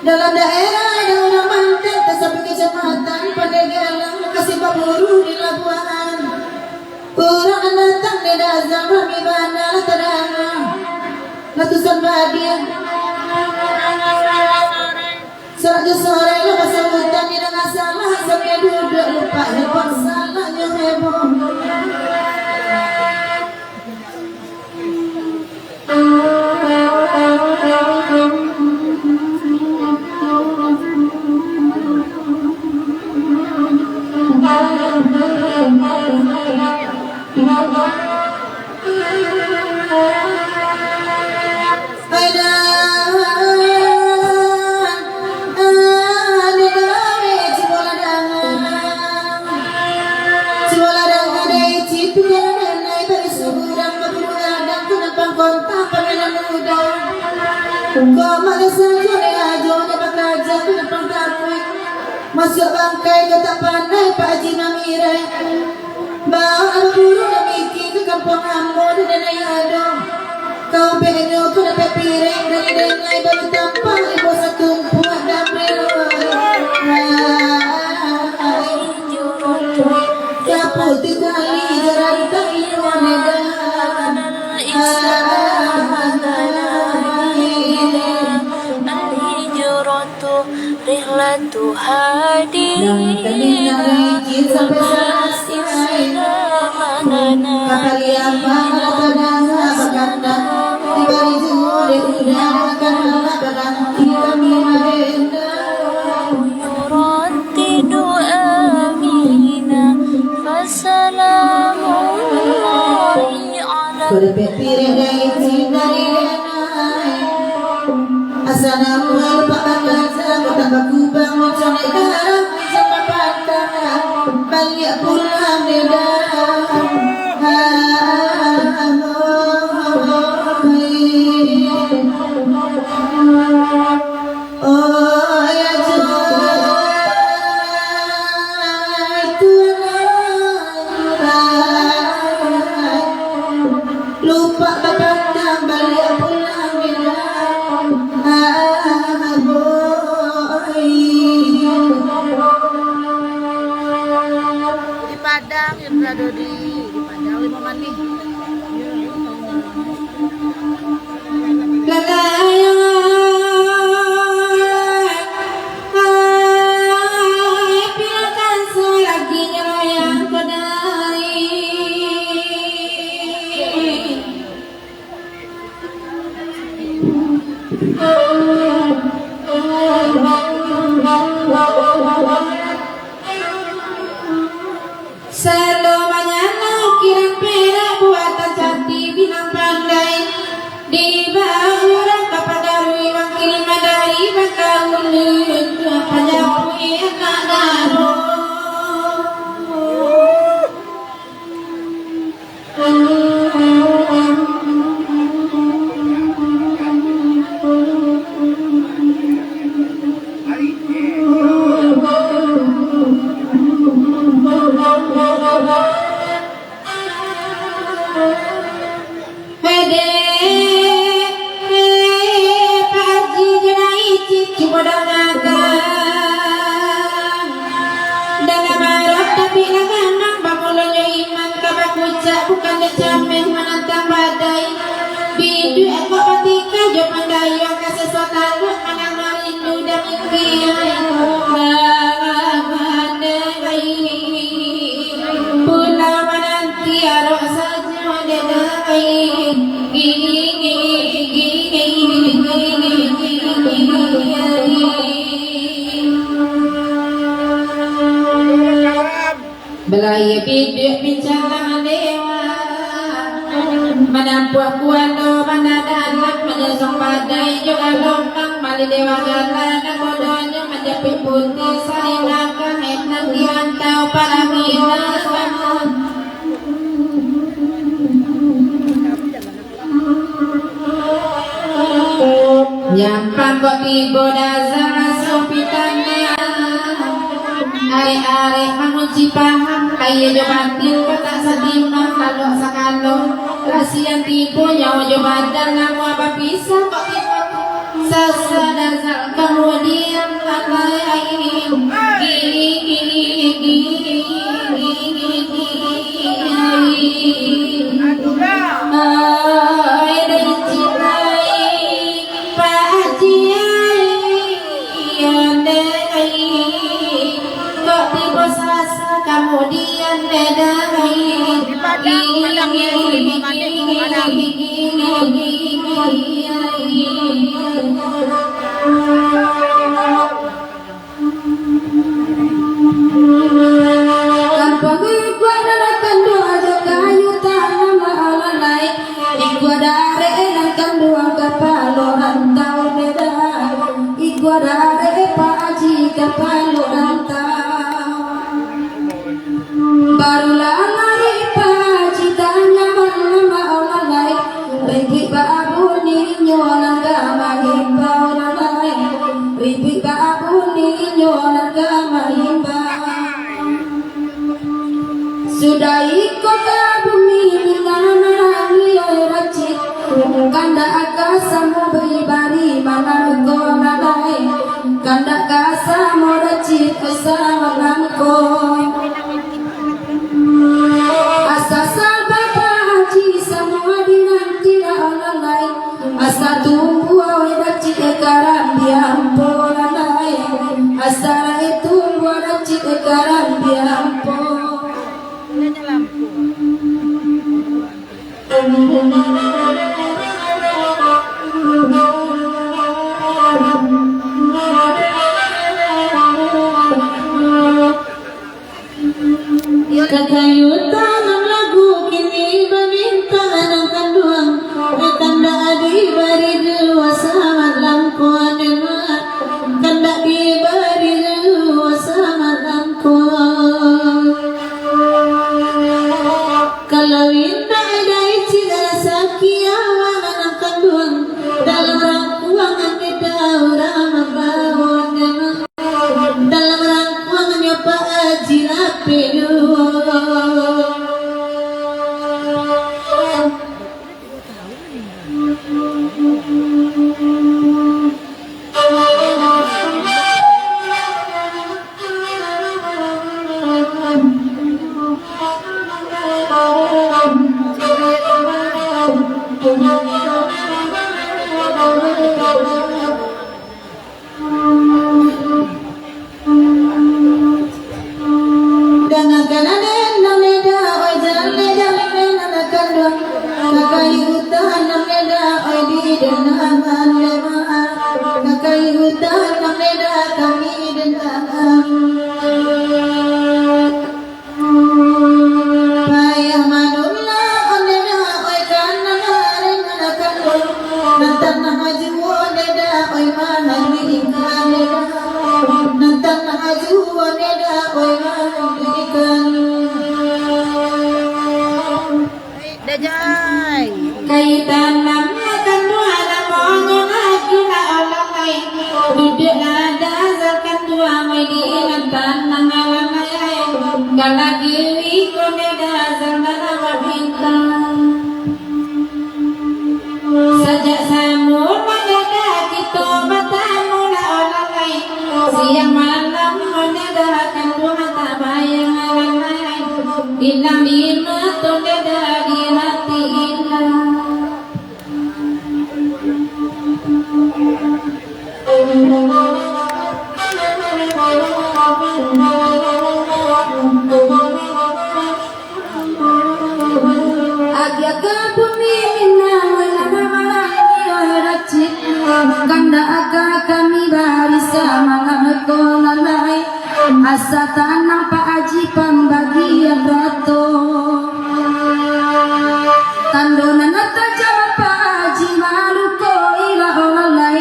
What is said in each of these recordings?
Dalam daerah ada orang mantan, sampai kecamatan Pandeglang, kasih paburu di Labuan. Kurang datang di dasar kami mana terang, ratusan badia. Seraja sore lepas sambutan di dengan salah, sampai duduk lupa lepas salahnya heboh. Masuk bangkai kau tak pandai Pak Haji Mamirai. Bawa anak buru dan mikir ke kampung Amor dan Ayado. Kau penyo kau dapat piring dari dengai baru tampang ibu satu buat damai. Kapu tikali jalan kaki wanedan. Rihlatu hadi yurattidu amina fasalamullahi ala Assalamualaikum warahmatullahi wabarakatuh. Mencari garam sama pandangan balik pulang medan. Oh ya lupa pandang balik pulang medan. Di Padang yang berada di Padang lima mandi. Selamanya ukiran perak buatan cantik bilang pandai. Di bawah orang kapadarui wakil madari bakal ulit apa jauh enak daro. Bukan dicamen menantang badai. Bidu aku patika jo pandai yang kasih sotalu menang marindu dan impian. Pulau menanti arok saja dedai. Belaya bidu bincang dewa. Mana buah kuano mana dalam menyesong badai juga lompang bali dewa galana bodohnya menjepit putih sarinaka enak diantau para mina samun. Nyampan kok tibo dasar sopitana. Are-are menguji paham kaya jo batin kata sedima kalau sakalo kasihan tipu nyawa jabatan ngamu apa bisa kok tipu sasada kemudian kemudian Di Padang ya, di Padang. Kampung gua darakan doa kayu tanam alalai igua dare nangkan doa kapalo rantau beda igua dare Pak Haji kapalo rantau barulah lari Pak Haji tanya mana alalai ribi babu ni nyolan gama himbau lalai ribi babu ni nyolan gama himbau sudah ikut ke bumi dengan merangi racik kanda akasa mau beribari mana kau nadai kanda akasa mau racik bersama nangko asa sabar Haji semua dinanti orang lain asa tunggu awal racik ekaran biampo lalai asa itu buat racik ekaran biampo Lampu. Kakayuta ng lagu kini bamintangan ang kanduang kanda di bari dua sama langkuan kanda di bari dua sama langkuan kalau indah dai cigara sakiawan ang kanduang dalam rangkuangan di daurang bawon dalam rangkuangannya Pak Haji Rapidu Dajay. kaitan namakan dua mongon aku na orang lain duduk ada zakat dua median tanang alam ayai kala diri kone dasar nama bintang sejak samur meneda kita matamu na orang lain siang malam menedakan dua mata bayang alam ayai ilang lima toneda di hati ilang agak ke bumi kanda agak kami barisa malam kolalai asa tanah Pak Haji pembagian rato tandona nata jawab Pak Haji malu ko ila olalai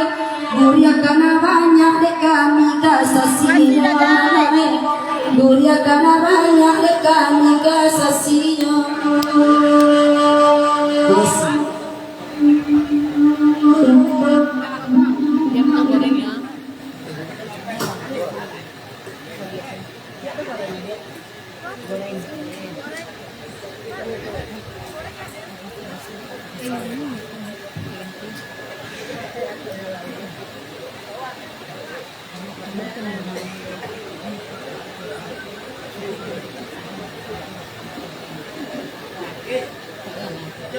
guria kana banyak dek kami kasasinya guria kana banyak dek kami kasasinya Oh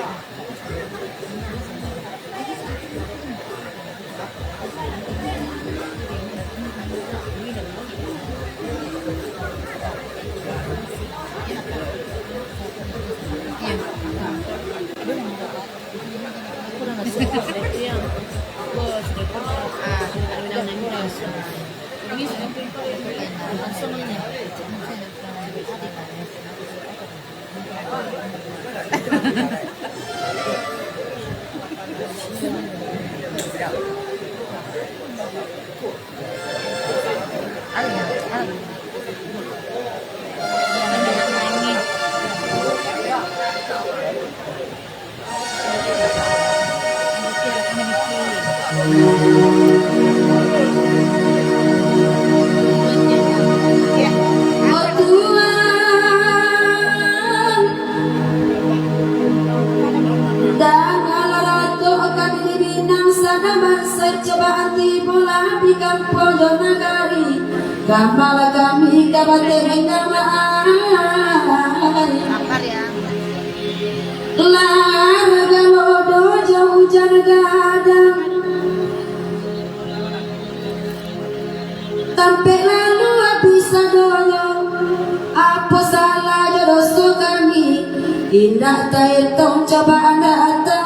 Tuhan, dengan ratu akan dibinang sana bangsa cobaan tibola di kampung Nagari. Kambala kami kabatin ngamaan. Lapar ya. Larga lodo jauh gadang. Sampai lalu bisa dolo. Apa salah jodoh kami? Indah tak hitung cobaan datang.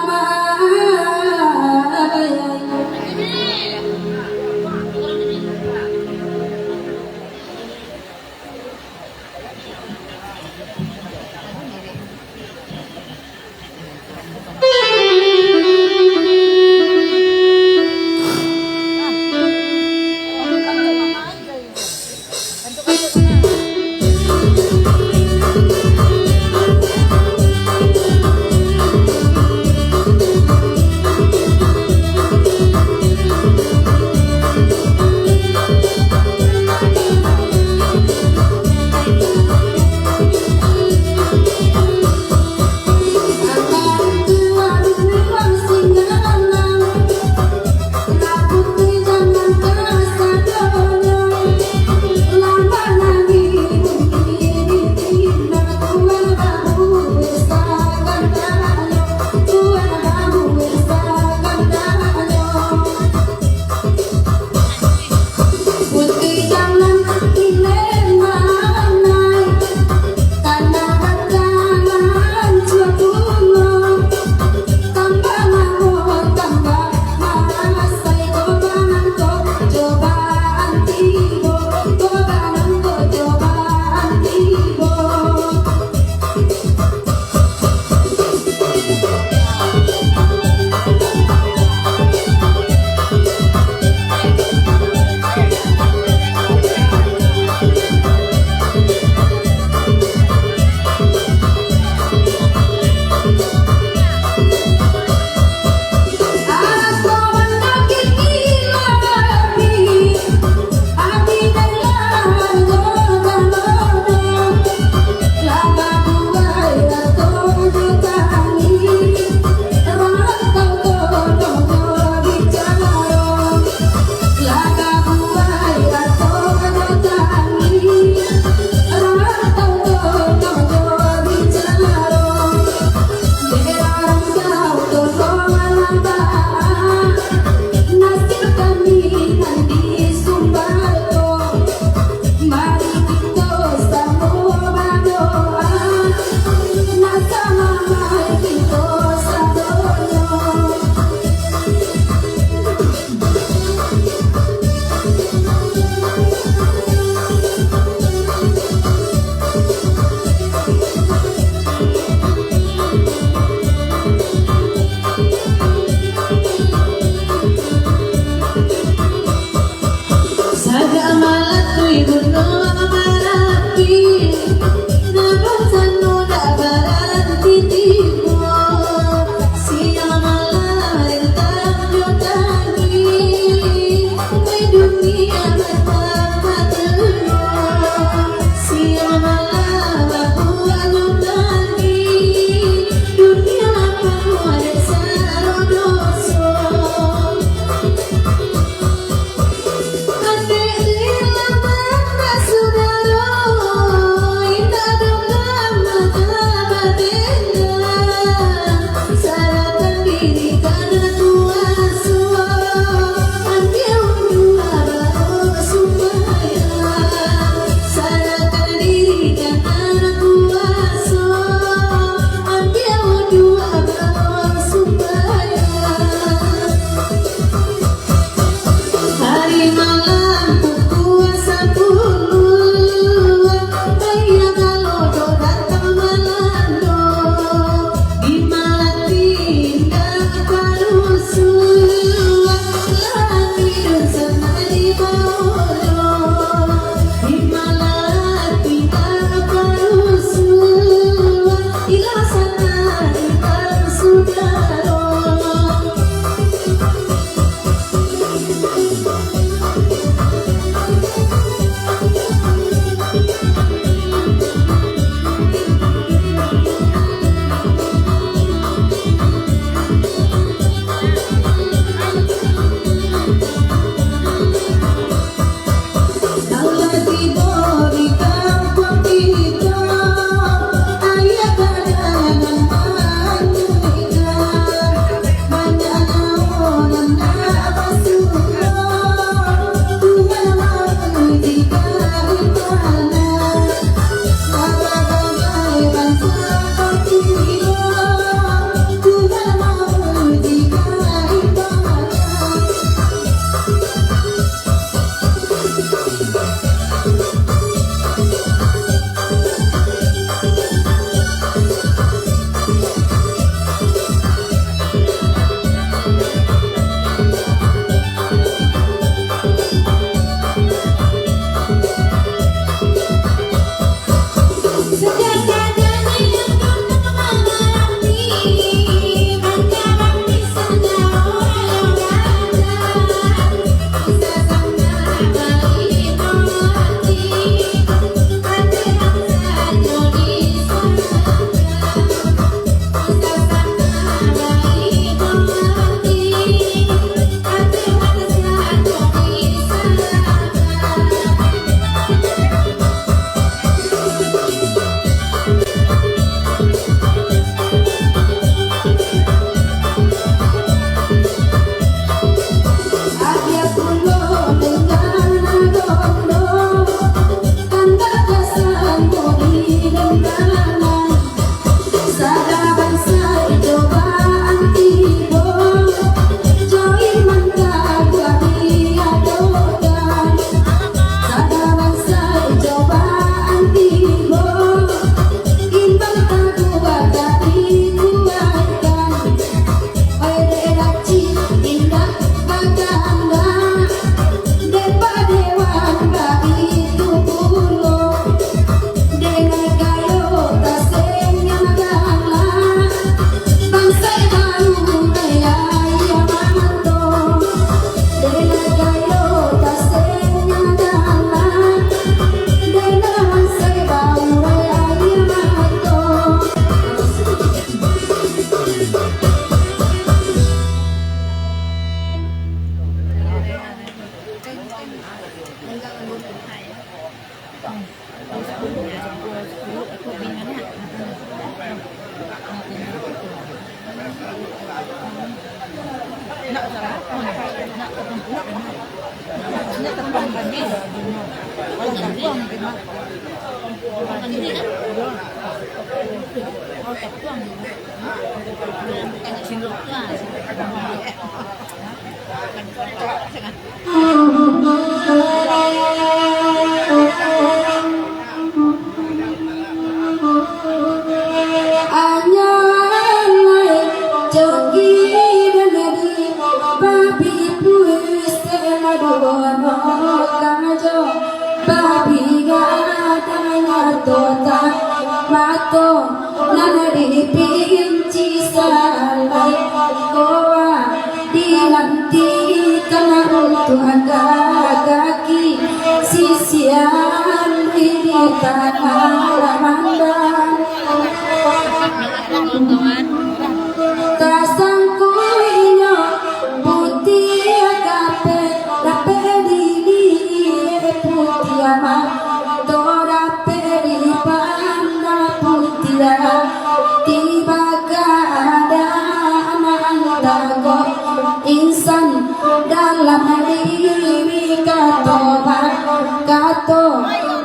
Insan dalam diri kato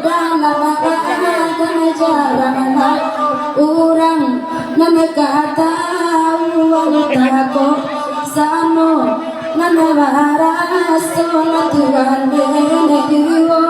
dalam ajaran orang nama kata tako samo nama raso Tuhan benewo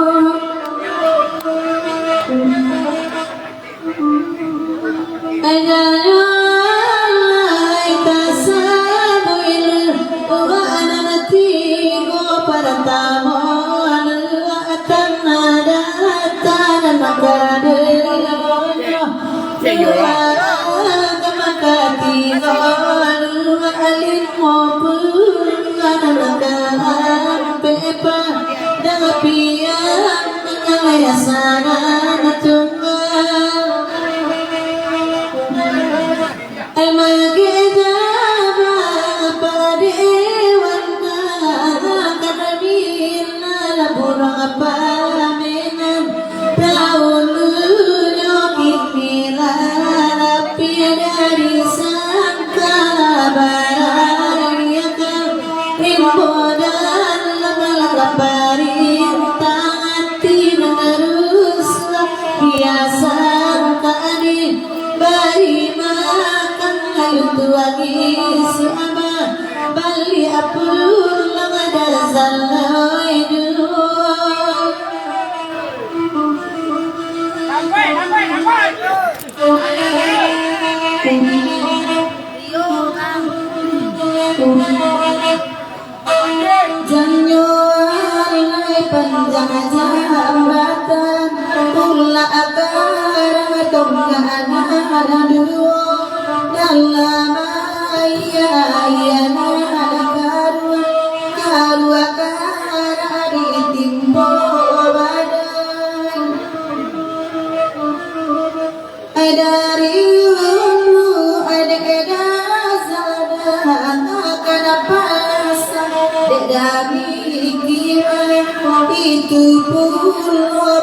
itu pun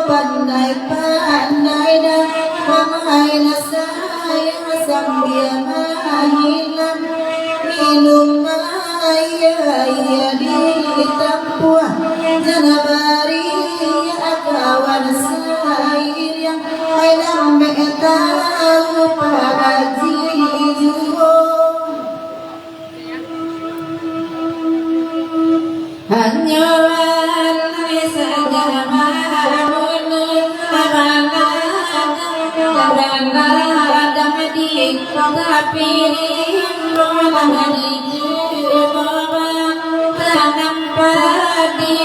pandai-pandai dan pemain sayang sambil mainan minum air di tempuh janabari kawan sair yang lambe tahu pagi juo hanya tapi tanam padi